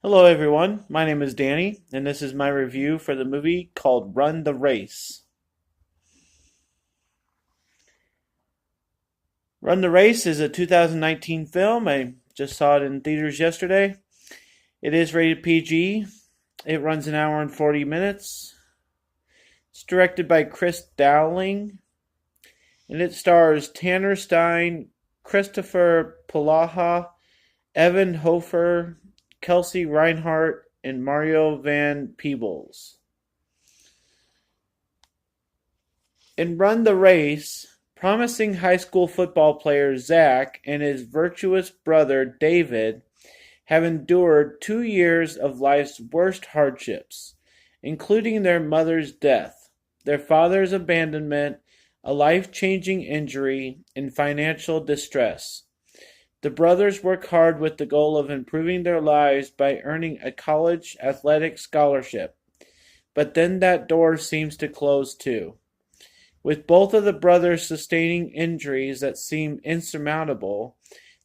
Hello, everyone. My name is Danny, and this is my review for the movie called Run the Race. Run the Race is a 2019 film. I just saw it in theaters yesterday. It is rated PG. It runs an hour and 40 minutes. It's directed by Chris Dowling, and it stars Tanner Stein, Christopher Polaha, Evan Hofer, Kelsey Reinhardt, and Mario Van Peebles. In Run the Race, promising high school football player Zach and his virtuous brother David have endured 2 years of life's worst hardships, including their mother's death, their father's abandonment, a life-changing injury, and financial distress. The brothers work hard with the goal of improving their lives by earning a college athletic scholarship, but then that door seems to close too. With both of the brothers sustaining injuries that seem insurmountable,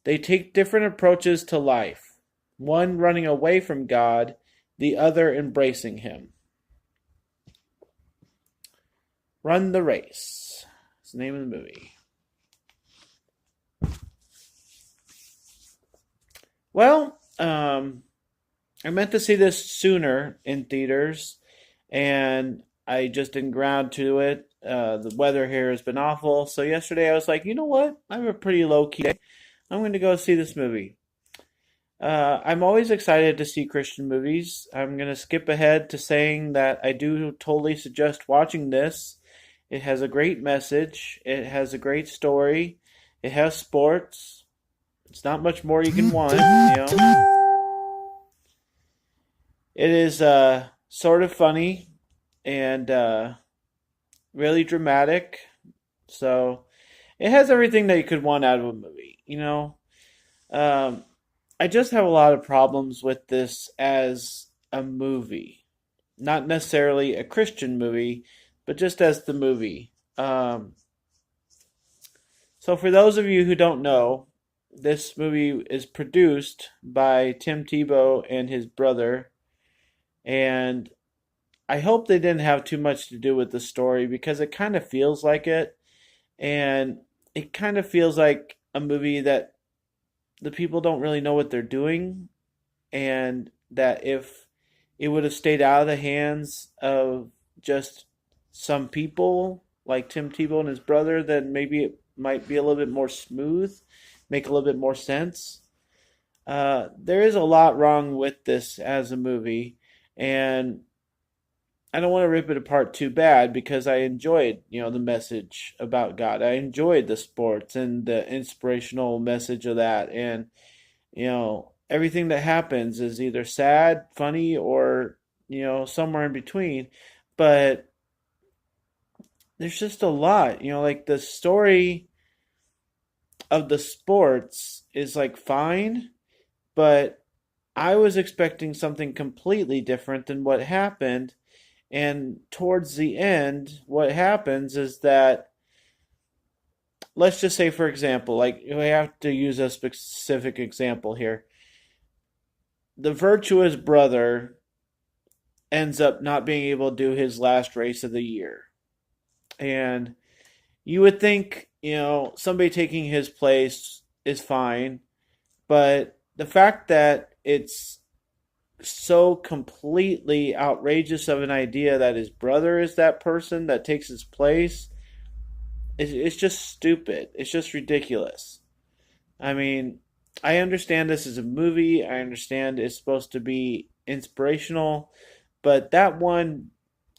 they take different approaches to life, one running away from God, the other embracing Him. Run the Race. That's the name of the movie. Well, I meant to see this sooner in theaters, and I just didn't get around to it. The weather here has been awful, so yesterday I was like, you know what? I have a pretty low key day. I'm going to go see this movie. I'm always excited to see Christian movies. I'm going to skip ahead to saying that I do totally suggest watching this. It has a great message. It has a great story. It has sports. It's not much more you can want, you know. It is sort of funny and really dramatic. So it has everything that you could want out of a movie, you know. Um, I just have a lot of problems with this as a movie. Not necessarily a Christian movie, but just as the movie. So for those of you who don't know, this movie is produced by Tim Tebow and his brother, and I hope they didn't have too much to do with the story because it kind of feels like it, and it kind of feels like a movie that the people don't really know what they're doing, and that if it would have stayed out of the hands of just some people like Tim Tebow and his brother, then maybe it might be a little bit more smooth, make a little bit more sense. There is a lot wrong with this as a movie, and I don't want to rip it apart too bad because I enjoyed, the message about God. I enjoyed the sports and the inspirational message of that, and everything that happens is either sad, funny, or somewhere in between. But there's just a lot, like the story of the sports is like fine, but I was expecting something completely different than what happened. And towards the end, what happens is that, let's just say, for example, like we have to use a specific example here. The virtuous brother ends up not being able to do his last race of the year. And you would think, somebody taking his place is fine, but the fact that it's so completely outrageous of an idea that his brother is that person that takes his place, it's just stupid. It's just ridiculous. I mean, I understand this is a movie. I understand it's supposed to be inspirational, but that one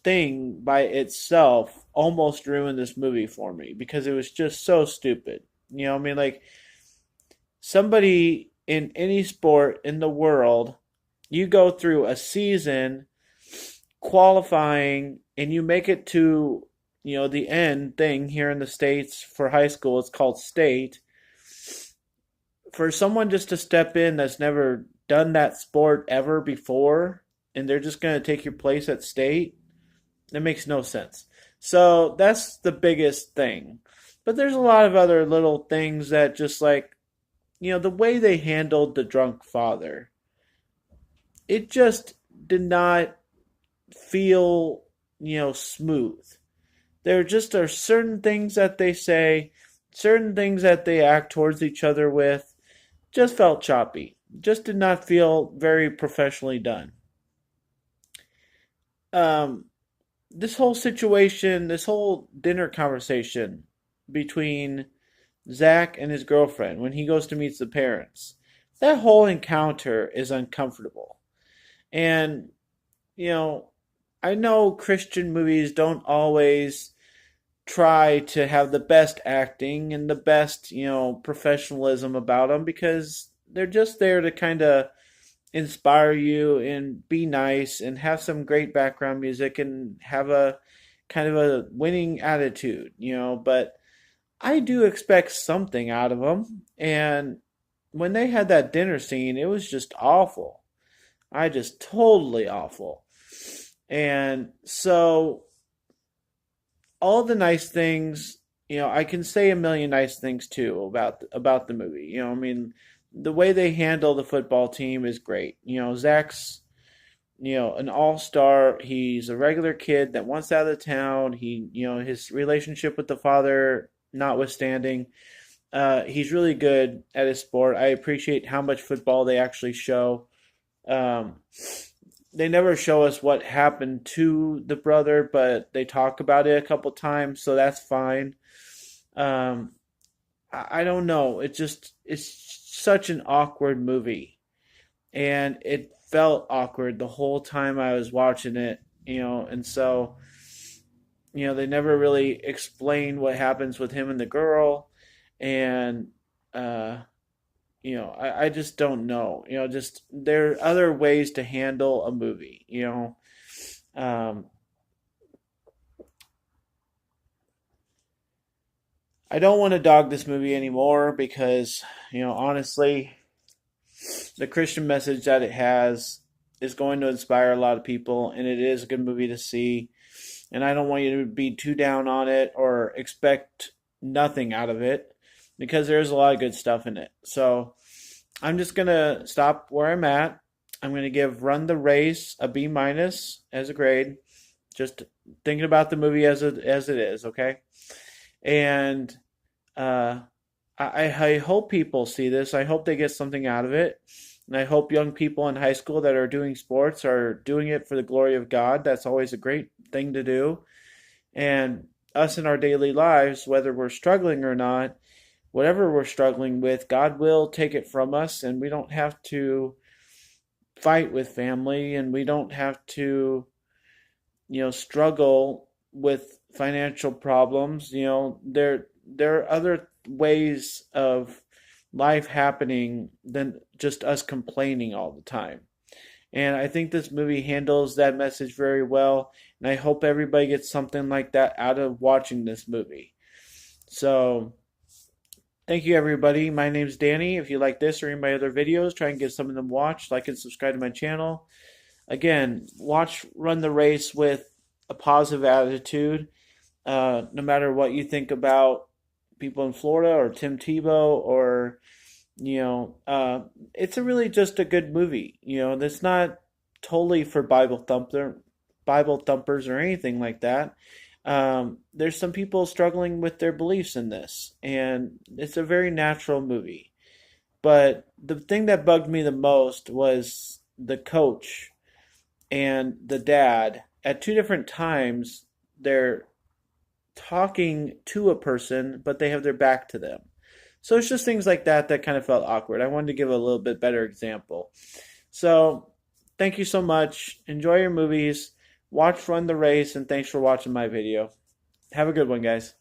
thing by itself almost ruined this movie for me because it was just so stupid. I mean, like somebody in any sport in the world, you go through a season qualifying and you make it to, the end thing here in the States for high school. It's called state. For someone just to step in that's never done that sport ever before and they're just going to take your place at state, that makes no sense. So that's the biggest thing. But there's a lot of other little things that just like, the way they handled the drunk father. it just did not feel, smooth. There just are certain things that they say, certain things that they act towards each other with, just felt choppy. Just did not feel very professionally done. Um, this whole situation, this whole dinner conversation between Zach and his girlfriend when he goes to meet the parents, that whole encounter is uncomfortable. And, you know, I know Christian movies don't always try to have the best acting and the best, professionalism about them because they're just there to kind of inspire you and be nice and have some great background music and have a kind of a winning attitude. But I do expect something out of them. And when they had that dinner scene, it was just awful. I just totally awful. And so all the nice things, I can say a million nice things too about the movie. I mean, the way they handle the football team is great. Zach's an all-star. He's a regular kid that wants out of town. His relationship with the father notwithstanding, he's really good at his sport. I appreciate how much football they actually show. Um, they never show us what happened to the brother, but they talk about it a couple times, so that's fine. Um, I don't know. It's such an awkward movie, and it felt awkward the whole time I was watching it. And so they never really explain what happens with him and the girl, and uh, I just don't know. Just there are other ways to handle a movie. Um, I don't want to dog this movie anymore because, honestly, the Christian message that it has is going to inspire a lot of people, and it is a good movie to see. And I don't want you to be too down on it or expect nothing out of it because there's a lot of good stuff in it. So I'm just gonna stop where I'm at. I'm gonna give Run the Race a B minus as a grade. Just thinking about the movie as it is, okay? And uh, I hope people see this. I hope they get something out of it. And I hope young people in high school that are doing sports are doing it for the glory of God. That's always a great thing to do. And us in our daily lives, whether we're struggling or not, whatever we're struggling with, God will take it from us, and we don't have to fight with family, and we don't have to, struggle with financial problems. There are other ways of life happening than just us complaining all the time. And I think this movie handles that message very well. And I hope everybody gets something like that out of watching this movie. So, thank you, everybody. My name's Danny. If you like this or any of my other videos, try and get some of them watched. Like and subscribe to my channel. Again, Run the Race with a positive attitude. No matter what you think about people in Florida or Tim Tebow or it's really just a good movie. That's not totally for Bible thumpers or anything like that. There's some people struggling with their beliefs in this, and it's a very natural movie. But the thing that bugged me the most was the coach and the dad. At two different times, they're talking to a person, but they have their back to them. So it's just things like that that kind of felt awkward. I wanted to give a little bit better example. So thank you so much. Enjoy your movies. Watch Run the Race, and thanks for watching my video. Have a good one, guys.